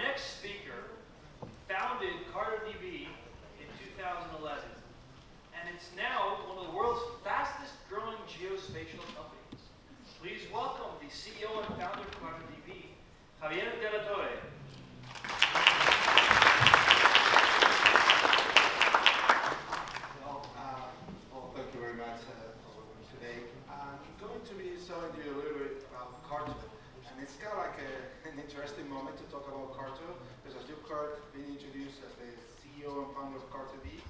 next speaker founded CartoDB in 2011, and it's now one of the world's fastest growing geospatial companies. Please welcome the CEO and founder of CartoDB, Javier de la Torre. Thank you very much for today. I'm going to be showing you a little bit about Carto. And it's kind of like an interesting moment to talk about Carto, because as you've heard, being introduced as the CEO and founder of CartoDB.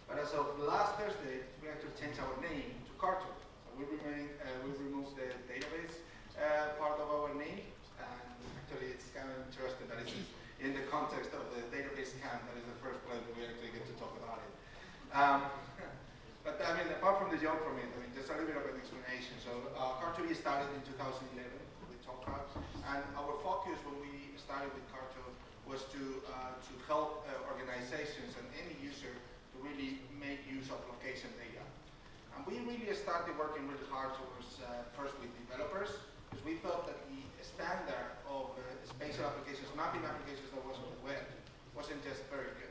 But as of last Thursday, we actually changed our name to Carto. So we removed the database part of our name. And actually, it's kind of interesting that it's in the context of the database camp that is the first place we actually get to talk about it. But I mean, apart from the joke from it, I mean, just a little bit of an explanation. So CartoDB started in 2011 with Torre, and our focus when we started with Carto was to help organizations and any user to really make use of location data. And we really started working really hard towards first with developers, because we felt that the standard of spatial applications, mapping applications that was on the web, wasn't just very good.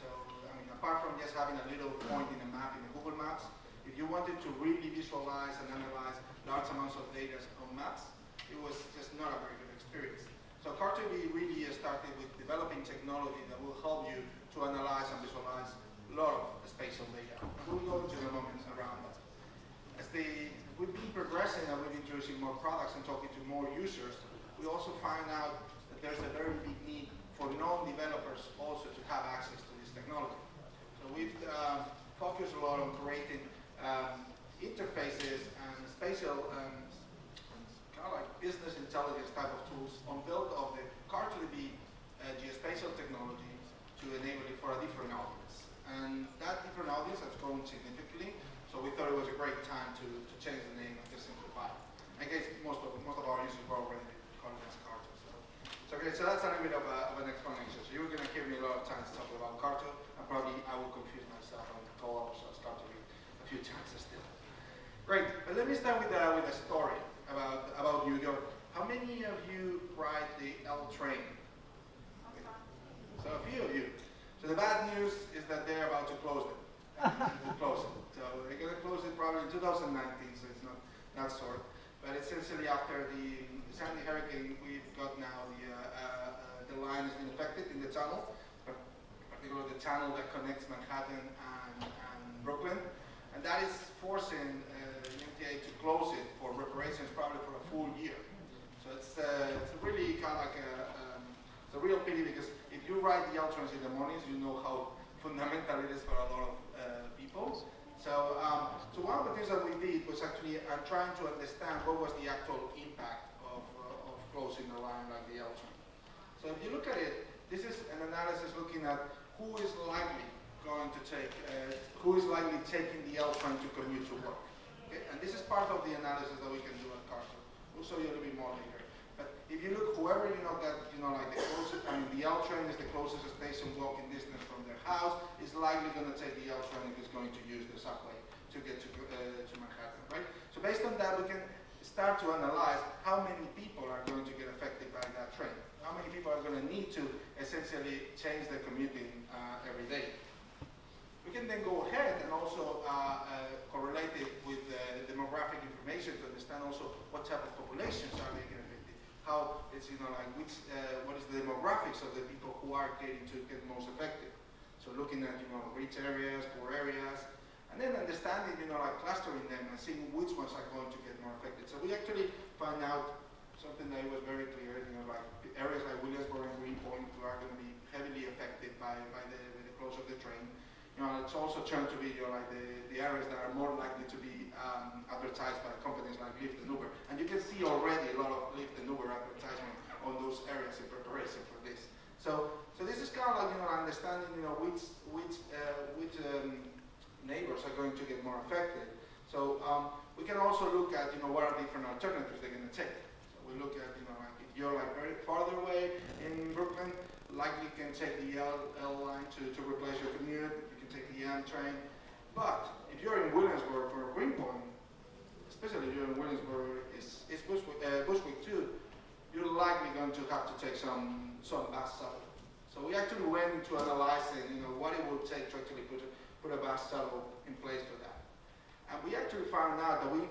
So, I mean, apart from just having a little point in a map in the Google Maps, if you wanted to really visualize and analyze large amounts of data on maps, it was just not a very good experience. So CartoDB really started with developing technology that will help you to analyze and visualize a lot of spatial data. And we'll go into a moment around that. As we've been progressing and we've been introducing more products and talking to more users, we also find out that there's a very big need for non-developers also to have access to this technology. So we've focused a lot on creating interfaces and spatial kind of like business intelligence type of tools on build of the CartoDB geospatial technology to enable it for a different audience. And that different audience has grown significantly, so we thought it was a great time to change the name and to simplify it. I guess most of our users were already calling us Carto. So that's a little bit of an explanation. So you're going to hear me a lot of times talking about Carto, and probably I will confuse myself and call ourselves CartoDB a few times still. Great, but let me start with a story about New York. How many of you ride the L train? Okay. So a few of you. So the bad news is that they're about to close it. So they're going to close it probably in 2019, so it's not that short. But essentially after the Sandy hurricane, we've got now the line has been affected in the tunnel, particularly the tunnel that connects Manhattan and Brooklyn. And that is forcing MTA to close it for reparations probably for a full year. So it's really kind of like it's a real pity, because if you ride the L trains in the mornings, you know how fundamental it is for a lot of people. So one of the things that we did was actually trying to understand what was the actual impact of closing the line like the L train. So if you look at it, this is an analysis looking at who is likely going to take, who is likely taking the L train to commute to work. Okay? And this is part of the analysis that we can do at Carto. We'll show you a little bit more later. But if you look, whoever like the closest, I mean, the L train is the closest station walking distance from their house, is likely going to take the L train if it's going to use the subway to get to Manhattan, right? So based on that, we can start to analyze how many people are going to get affected by that train. How many people are going to need to essentially change their commuting every day. We can then go ahead and also correlate it with demographic information to understand also what type of populations are they getting affected. How it's, like what is the demographics of the people who are getting to get most affected. So looking at, rich areas, poor areas, and then understanding, like clustering them and seeing which ones are going to get more affected. So we actually find out something that was very clear, like areas like Williamsburg and Greenpoint who are going to be heavily affected by the close of the train. It's also turned to be like the areas that are more likely to be advertised by companies like Lyft and Uber. And you can see already a lot of Lyft and Uber advertisement on those areas in preparation for this. So this is kind of like understanding which neighbors are going to get more affected. So we can also look at what are different alternatives they're going to take. So we look at like if you're like very farther away in Brooklyn, likely can take the L line to replace your commute. You can take the M train. But if you're in Williamsburg or Greenpoint, especially if you're in Williamsburg, it's Bushwick too, you're likely going to have to take some bus shuttle. So we actually went into analyzing, what it would take to actually put a bus shuttle in place for that. And we actually found out that we're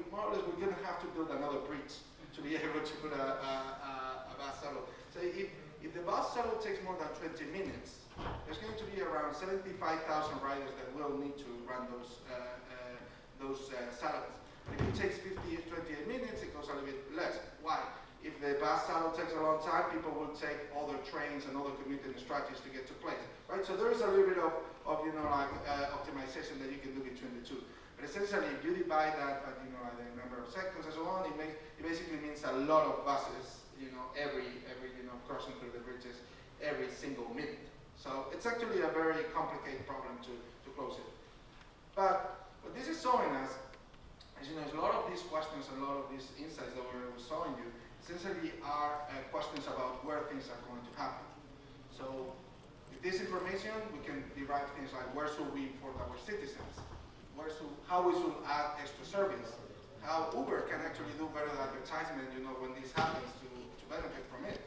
going to have to build another bridge to be able to put a bus shuttle. So if the bus shuttle takes more than 20 minutes, there's going to be around 75,000 riders that will need to run those shuttles. If it takes 28 minutes, it goes a little bit less. Why? If the bus shuttle takes a long time, people will take other trains and other commuting strategies to get to place, right? So there is a little bit of optimization that you can do between the two. But essentially, if you divide that by the number of seconds and so on, it basically means a lot of buses, every crossing through the bridges every single minute. So it's actually a very complicated problem to close it. But what this is showing us is, a lot of these questions and a lot of these insights that we're showing you essentially are questions about where things are going to happen. So with this information, we can derive things like where should we import our citizens, how we should add extra service, how Uber can actually do better advertisement, when this happens to benefit from it.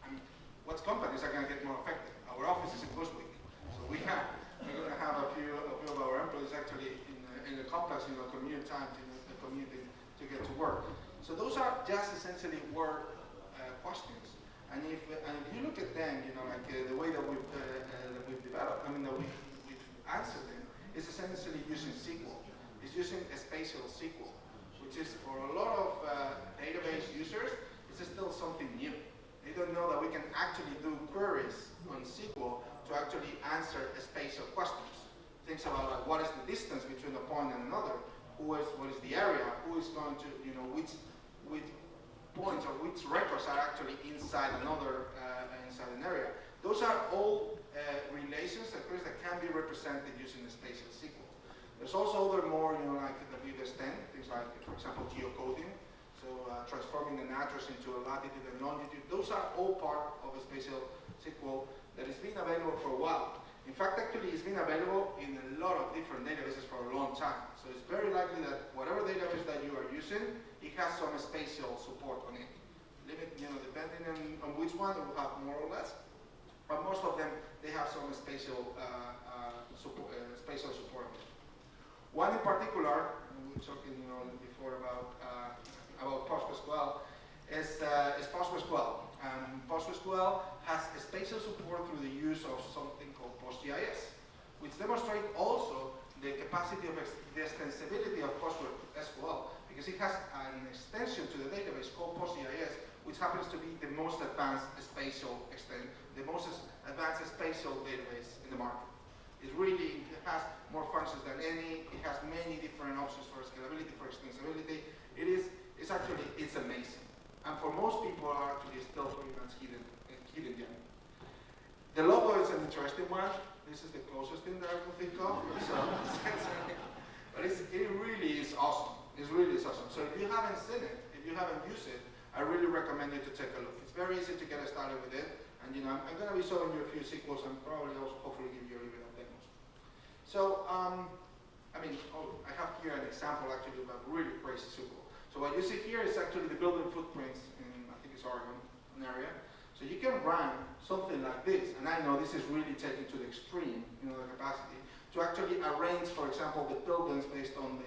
And what companies are going to get more affected? Our office is in Bushwick, so we're going to have a few of our employees actually in the complex, commute time to get to work. So those are just essentially word questions. And if you look at them, the way that we've developed, that we've answered them, is essentially using SQL. It's using a spatial SQL, which is for a lot of database users, this is still something new. They don't know that we can actually do queries on SQL to actually answer spatial questions. Things about what is the distance between a point and another, what is the area, who is going to, which points or which records are actually inside inside an area. Those are all relations that can be represented using the spatial SQL. There's also other more, that we've extended, things like, for example, geocoding. So transforming an address into a latitude and longitude. Those are all part of a spatial SQL that has been available for a while. In fact, actually, it's been available in a lot of different databases for a long time. So it's very likely that whatever database that you are using, it has some spatial support on it. Depending on which one, it will have more or less. But most of them, they have some spatial support on it. One in particular, we were talking before about PostgreSQL, is PostgreSQL. PostgreSQL has a spatial support through the use of something called PostGIS, which demonstrates also the capacity of the extensibility of PostgreSQL, because it has an extension to the database called PostGIS, which happens to be the most advanced spatial database in the market. It has more functions than any. It has many different options for scalability, for extensibility. It's amazing. And for most people are actually still pretty much hidden gem. The logo is an interesting one. This is the closest thing that I can think of. So, but it really is awesome. It really is awesome. So if you haven't seen it, if you haven't used it, I really recommend you to take a look. It's very easy to get started with it. And I'm going to be showing you a few sequels and probably also hopefully give you a little bit of demos. So, I have here an example actually of a really crazy SQL. So what you see here is actually the building footprints in, I think it's Oregon, an area. So you can run something like this, and I know this is really taken to the extreme, the capacity, to actually arrange, for example, the buildings based on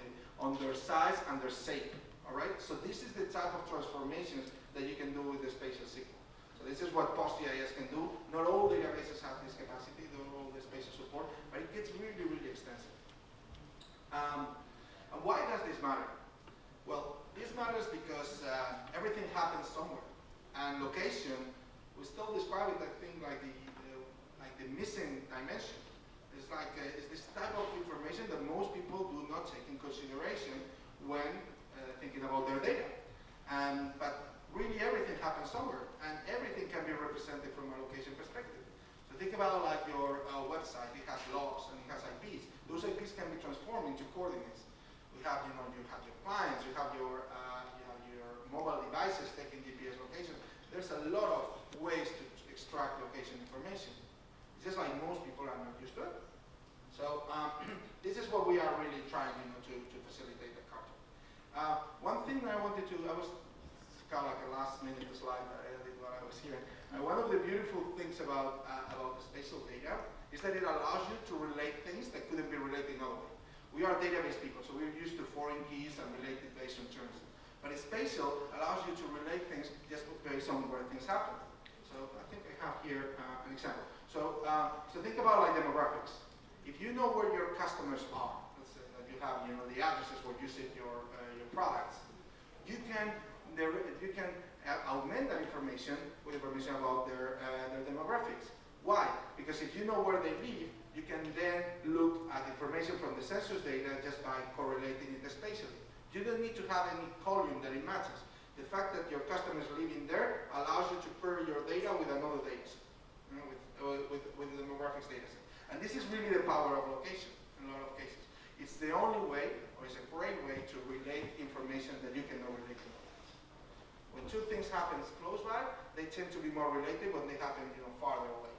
their size and their shape, all right? So this is the type of transformations that you can do with the spatial SQL. So this is what PostGIS can do. Not all databases have this capacity, not all the spatial support, but it gets really, really extensive. And why does this matter? Well, this matters because everything happens somewhere. And location, we still describe it, I think, like the missing dimension. It's this type of information that most people do not take in consideration when thinking about their data. But really everything happens somewhere, and everything can be represented from a location perspective. So think about like your website, it has logs and it has IPs. Those IPs can be transformed into coordinates. You have your clients, you have your mobile devices taking GPS location. There's a lot of ways to extract location information. It's just like most people are not used to it. So this is what we are really trying to facilitate at Carto. One thing that I was kind of like a last-minute slide that I did while I was here. And one of the beautiful things about the spatial data is that it allows you to relate things that couldn't be related in other way. We are database people, so we're used to foreign keys and related based on terms. But spatial allows you to relate things just based on where things happen. So I think I have here an example. So think about like demographics. If you know where your customers are, let's say that you have the addresses where you set your products, you can augment that information with information about their demographics. Why? Because if you know where they live, you can then look at information from the census data just by correlating it spatially. You don't need to have any column that it matches. The fact that your customers live in there allows you to pair your data with another data set, with the demographics data set. And this is really the power of location in a lot of cases. It's the only way, or it's a great way to relate information that you cannot relate to others. When two things happen close by, they tend to be more related when they happen farther away.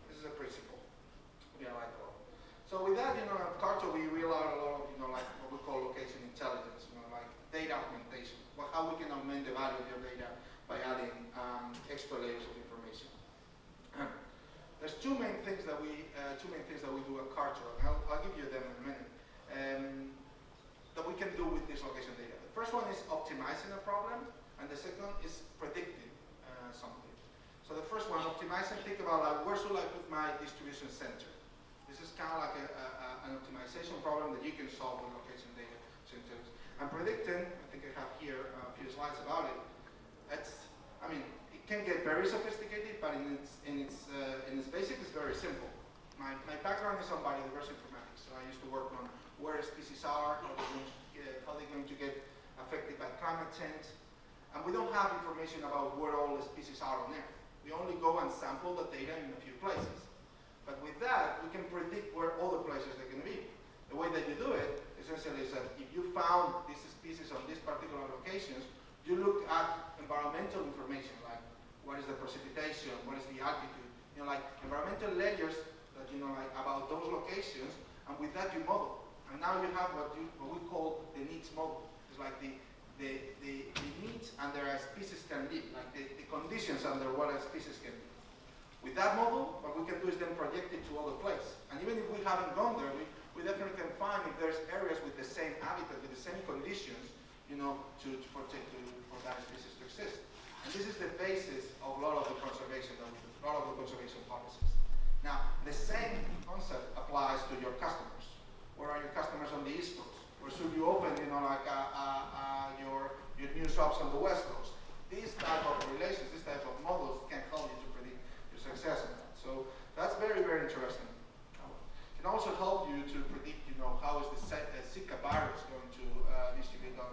This is a principle. We like that. So with that, at Carto, we rely a lot of, like what we call location intelligence, like data augmentation, how we can augment the value of your data by adding extra layers of information. There's two main things that we do at Carto, and I'll give you them in a minute, that we can do with this location data. The first one is optimizing a problem, and the second is predicting something. So the first one, optimizing, think about like, where should I put my distribution center? This is kind of like an optimization problem that you can solve with location data centers. And predicting, I think I have here a few slides about it. It can get very sophisticated, but in its basic, it's very simple. My background is on biodiversity informatics, so I used to work on where species are, how they're going to get affected by climate change, and we don't have information about where all the species are on Earth. We only go and sample the data in a few places. But with that, we can predict where all the places they're going to be. The way that you do it, essentially, is that if you found these species on these particular locations, you look at environmental information, like what is the precipitation, what is the altitude, like environmental layers that like about those locations, and with that you model. And now you have what we call the needs model. It's like the needs under a species can live, like the conditions under what a species can live. With that model, what we can do is then project it to other places. And even if we haven't gone there, we definitely can find if there's areas with the same habitat, with the same conditions, for that species to exist. And this is the basis of a lot of the conservation that we do, a lot of the conservation policies. Now, the same concept applies to your customers. Where are your customers on the East Coast? Where should you open, your new shops on the West Coast? These type of relations, this type of models can help you to predict your success in that. So that's very, very interesting. It can also help you to predict, how is the Zika virus going to distribute on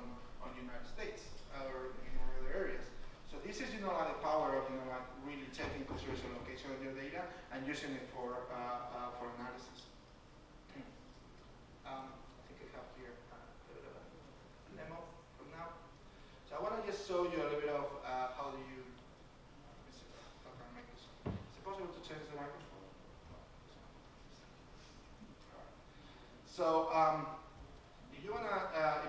the United States or in other areas. So this is, the power of, really taking consideration location of your data and using it for analysis. I think I have here a demo from now. So I want to just show you a little bit of how do you. How can I make this? Is it possible to change the microphone? So if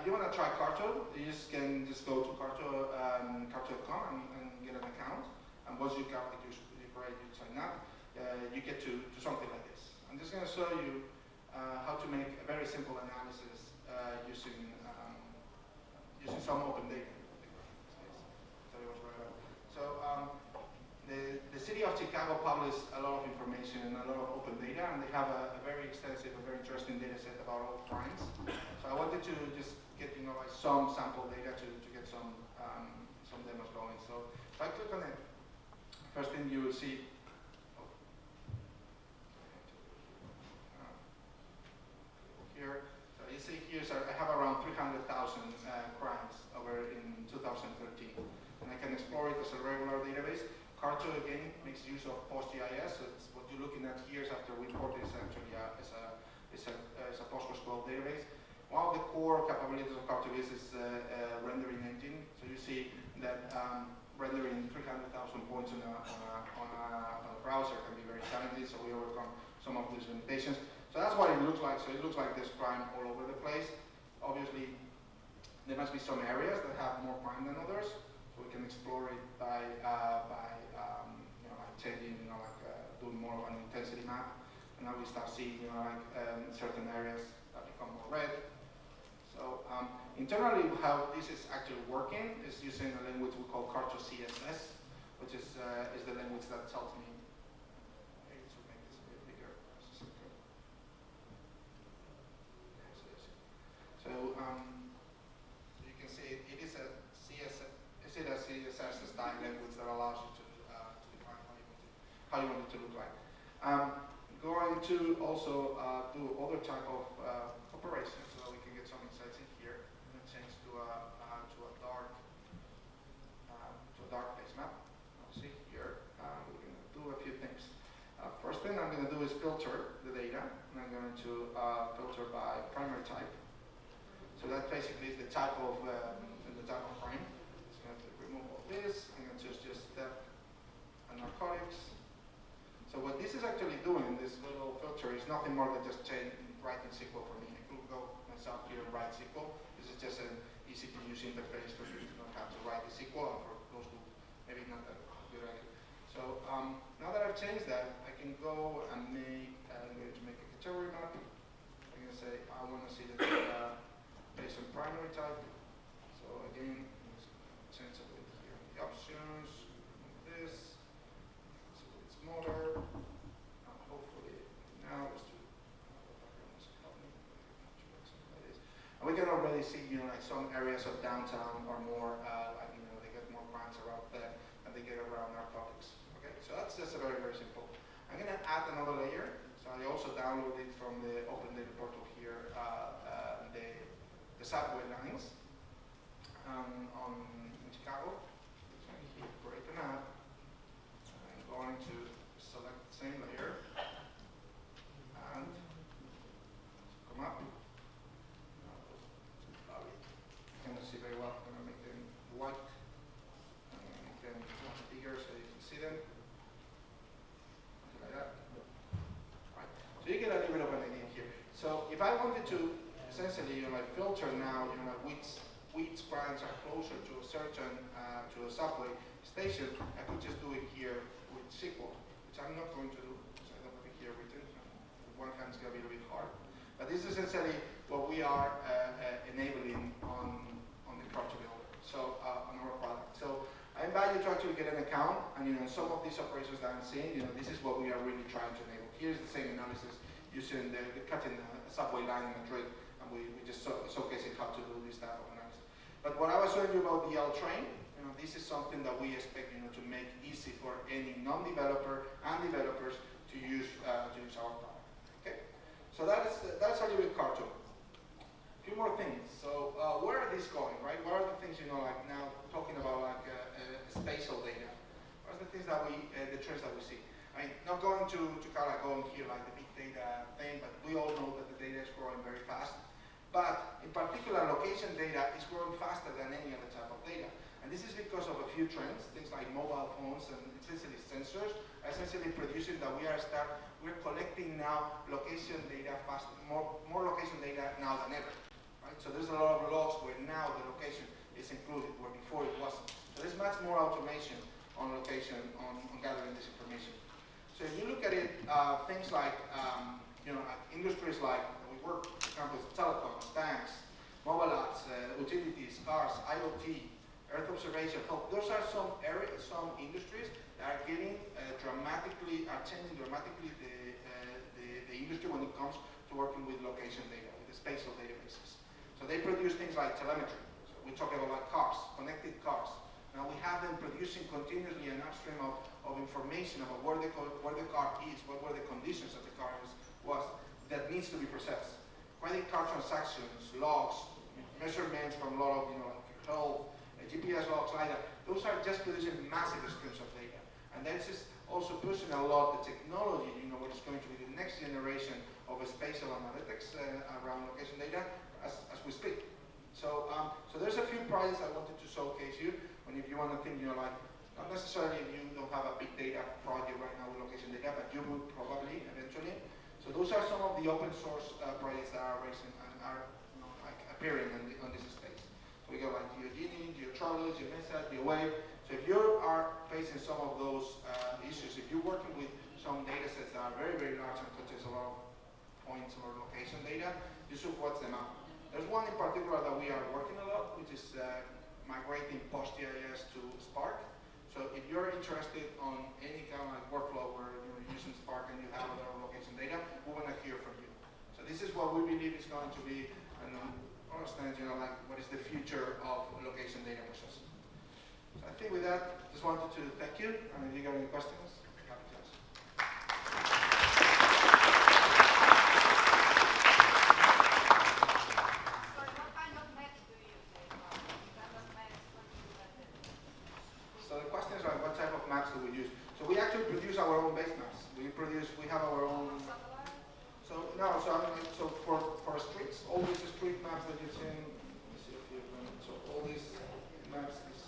you wanna try Carto, you can just go to carto.com and get an account. And once you got you sign up, you get to something like this. I'm just gonna show you how to make a very simple analysis using some open data. So the city of Chicago published a lot of information, a lot of open data, and they have a very extensive, a very interesting data set about all crimes. So I wanted to just get some sample data to get some demos going. So if I click on it, first thing you will see. Here, so you see here, so I have around 300,000 crimes over in 2013, and I can explore it as a regular database. Carto again makes use of PostGIS, so it's what you're looking at here is after we import it is actually a PostgreSQL database. One of the core capabilities of CartoDB is rendering engine. So you see that rendering 300,000 points on a browser can be very challenging, so we overcome some of these limitations. So that's what it looks like. So it looks like there's crime all over the place. Obviously, there must be some areas that have more crime than others. So So we can explore it by like changing, doing more of an intensity map. And now we start seeing, certain areas that become more red. So internally, how this is actually working is using a language we call CartoCSS, which is the language that tells me. I need to make this a bit bigger. So you can see it is a CSS. Is it a CSS style language that allows you to define how you want it to look like. Going to also do other type of operations, so we can get some insights in here. I'm going to change to a dark base map. I'll see here. We're going to do a few things. First thing I'm going to do is filter the data, and I'm going to filter by primary type. So that basically is the type of frame. So I'm going to remove all this. I'm going to choose just theft and narcotics. So what this is actually doing, this little filter, is nothing more than just writing SQL for me. I could go myself here and write SQL. This is just an easy to use interface for you to not have to write the SQL, and for those who maybe not that good at it. So now that I've changed that, I can go and I'm going to make a category map. I'm going to say I want to see the data based on primary type. So again, change a bit here in the options, this. It's motor. Hopefully now is to help me. And we can already see, like some areas of downtown are more, they get more crimes around there than they get around narcotics. Okay, so that's just a very, very simple. I'm going to add another layer. So I also downloaded from the Open Data Portal here the subway lines in Chicago. So I'm here for it now. I'm going to select the same layer and come up. You cannot see very well. I'm going to make them white. I'm going to make them much bigger so you can see them. Something like that. Right. So you get a little bit of an idea here. So if I wanted to essentially, filter now, which brands are closer to a certain to a subway station, I could just do it here with SQL, which I'm not going to do, because I don't have it here written. On one hand, it's going to be a bit hard. But this is essentially what we are enabling on the Carto builder, so on our product. So I invite you to actually get an account, and some of these operations that I'm seeing, this is what we are really trying to enable. Here's the same analysis using cutting the subway line in Madrid, and we just showcasing how to do this type of analysis. But what I was showing you about the L train, this is something that we expect to make easy for any non-developer and developers to use our product. Okay, so that's a little bit Carto. A few more things. So where are these going, right? What are the things like now talking about spatial data? What are the things that the trends that we see? I mean, not going to kind of go in here like the big data thing, but we all know that the data is growing very fast. But in particular, location data is growing faster than any other type of data. And this is because of a few trends, things like mobile phones and essentially sensors, essentially producing that we're collecting now location data faster, more location data now than ever. Right? So there's a lot of logs where now the location is included, where before it wasn't. So there's much more automation on location, on gathering this information. So if you look at it, things like, industries like we work, for example, telecoms, banks, mobile apps, utilities, cars, IoT, Earth observation, those are some areas, some industries that are getting changing dramatically the industry when it comes to working with location data, with the spatial databases. So they produce things like telemetry. So we talk about cars, connected cars. Now we have them producing continuously an upstream of information about where the car is, what were the conditions that the car was that needs to be processed. Credit card transactions, logs, measurements from a lot of health, GPS logs, like that. Those are just producing massive streams of data. And that's just also pushing a lot the technology, what is going to be the next generation of spatial analytics around location data as we speak. So there's a few projects I wanted to showcase you. And if you want to think, not necessarily if you don't have a big data project right now with location data, but you would probably eventually. So those are some of the open source projects that are raising and are appearing on this space. So We got like GeoGenie, GeoCharlie, GeoMesa, GeoWave. So if you are facing some of those issues, if you're working with some data sets that are very, very large and touches a lot of points or location data, you should watch them out. There's one in particular that we are working a lot, which is migrating PostGIS to Spark. So if you're interested on any kind of like workflow where you're using Spark and you have a lot of location data, we want to hear from you. So this is what we believe is going to be, understand, like what is the future of location data processing. So I think with that, just wanted to thank you. And if you got any questions, happy to answer. So the question is like, what type of maps do we use? So we actually produce our own base maps. We have our own. So no, so for streets, all these street maps that you've seen. Let me see a few of them. So all these maps is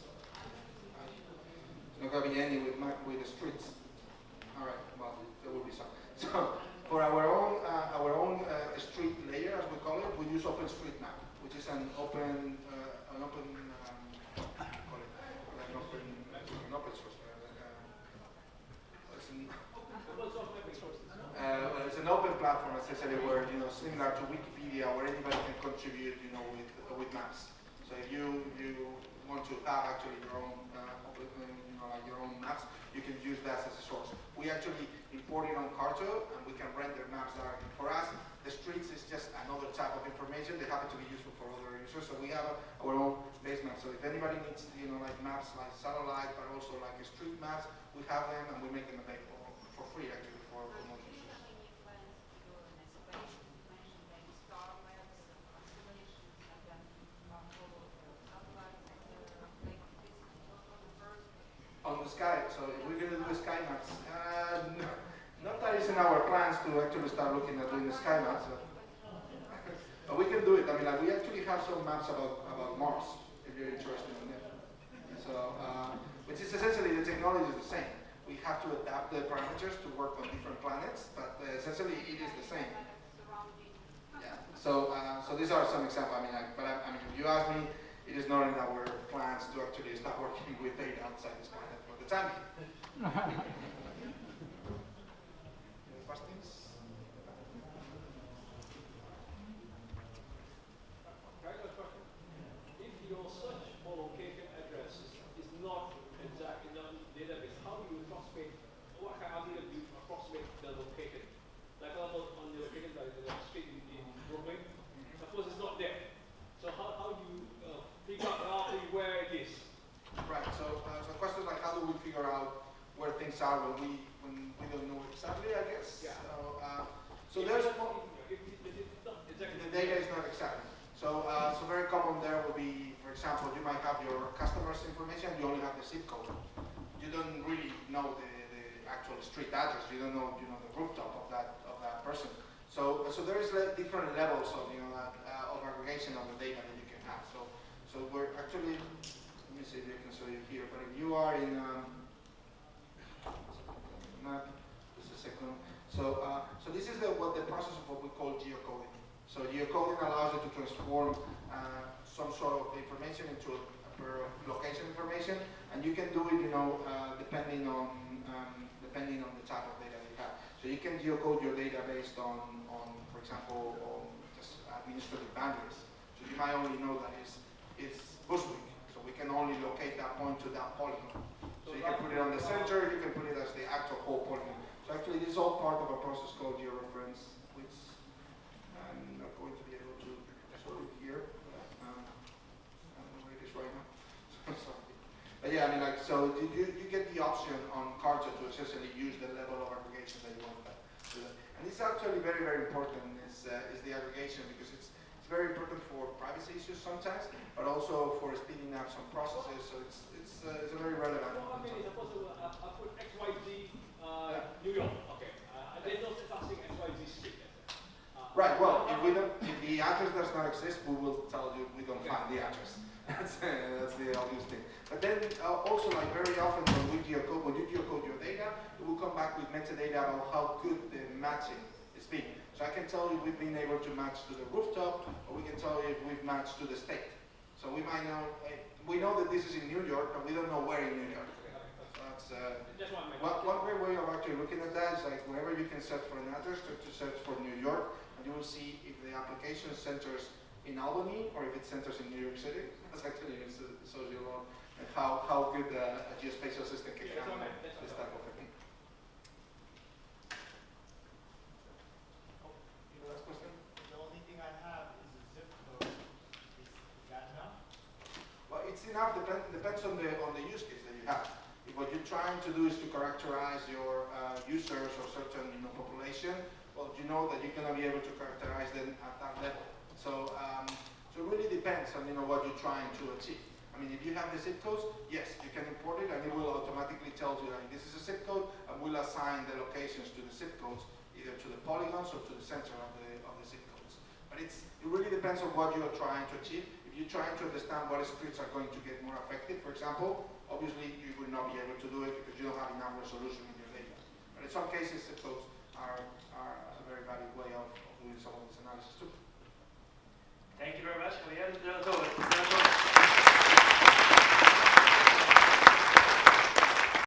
not going to be any with the streets. All right, well there will be some. So for our own street layer, as we call it, we use OpenStreetMap, which is an open it's an open platform, essentially, where similar to Wikipedia, where anybody can contribute, with maps. So if you want to have actually your own, like your own maps, you can use that as a source. We actually import it on Carto, and we can render maps directly. For us, the streets is just another type of information. They happen to be useful for other users. So we have our own base maps. So if anybody needs, like maps like satellite, but also like street maps, we have them and we make them available for free, actually, for most users. On the sky, so if we're going to do sky maps, not that it's in our plans to actually start looking at doing the sky maps, but we can do it. I mean, like we actually have some maps about Mars, if you're interested in that. So, which is essentially the technology is the same. We have to adapt the parameters to work on different planets, but essentially it is the same. Yeah. So, so these are some examples. I mean, if you ask me, it is not in our plans to actually start working with data outside this planet for the time being. Any questions? If your search for location address is not exact enough database, how do you approximate, what kind of data do you approximate the location? Like on the location that is street in Brooklyn, suppose it's not there. So how do you figure out roughly where it is? Right. So, so the question is like, how do we figure out where things are when we don't know exactly? I guess. Yeah. So there's the data is not exact. So so very common there will be, for example, you might have your customers' information. You only have the zip code. You don't really know the actual street address. You don't know the rooftop of that person. So there is different levels of of aggregation of the data that you can have. So we're actually, let me see if I can show you here. But if you are in map, just a second. So so this is the process of what we call geocoding. So geocoding allows you to transform some sort of information into a location information, and you can do it, depending on the type of data you have. So you can geocode your data based on for example, on just administrative boundaries. So you might only know that it's Bushwick, so we can only locate that point to that polygon. So you can put it on the center, you can put it as the actual whole polygon. So actually this is all part of a process called georeference, which I'm not going to be able to show it here. I don't know where it is right now. Sorry. But yeah, I mean, like, so you get the option on Carto to essentially use the level of aggregation that you want. And it's actually very, very important is the aggregation, because it's very important for privacy issues sometimes, but also for speeding up some processes. So it's a very relevant. Well, I mean, suppose I put XYZ New York. Okay, there's no such thing XYZ street. Right. Well, if the address does not exist, we will tell you we don't find the address. That's the obvious thing. But then also, like very often when you geocode your data, it will come back with metadata about how good the matching is being. So I can tell you we've been able to match to the rooftop, or we can tell you if we've matched to the state. So we might know, we know that this is in New York, but we don't know where in New York. So that's one great way of actually looking at that is like whenever you can search for an address, to search for New York, and you will see if the application centers in Albany or if it centers in New York City. That's actually shows you a lot and how good a geospatial system can handle this type of thing. Last question? The only thing I have is a zip code. Is that enough? Well, it's enough. Depends on the use case that you have. If what you're trying to do is to characterize your users or certain population, well, you know that you're going to be able to characterize them at that level. So, so it really depends on what you're trying to achieve. I mean, if you have the zip codes, yes, you can import it, and it will automatically tell you like this is a zip code, and we'll assign the locations to the zip codes, either to the polygons or to the center of the zip codes. But it really depends on what you are trying to achieve. If you're trying to understand what scripts are going to get more effective, for example, obviously you will not be able to do it because you don't have enough resolution in your data. But in some cases, zip codes are a very valid way of doing some of this analysis too. Thank you very much, Javier.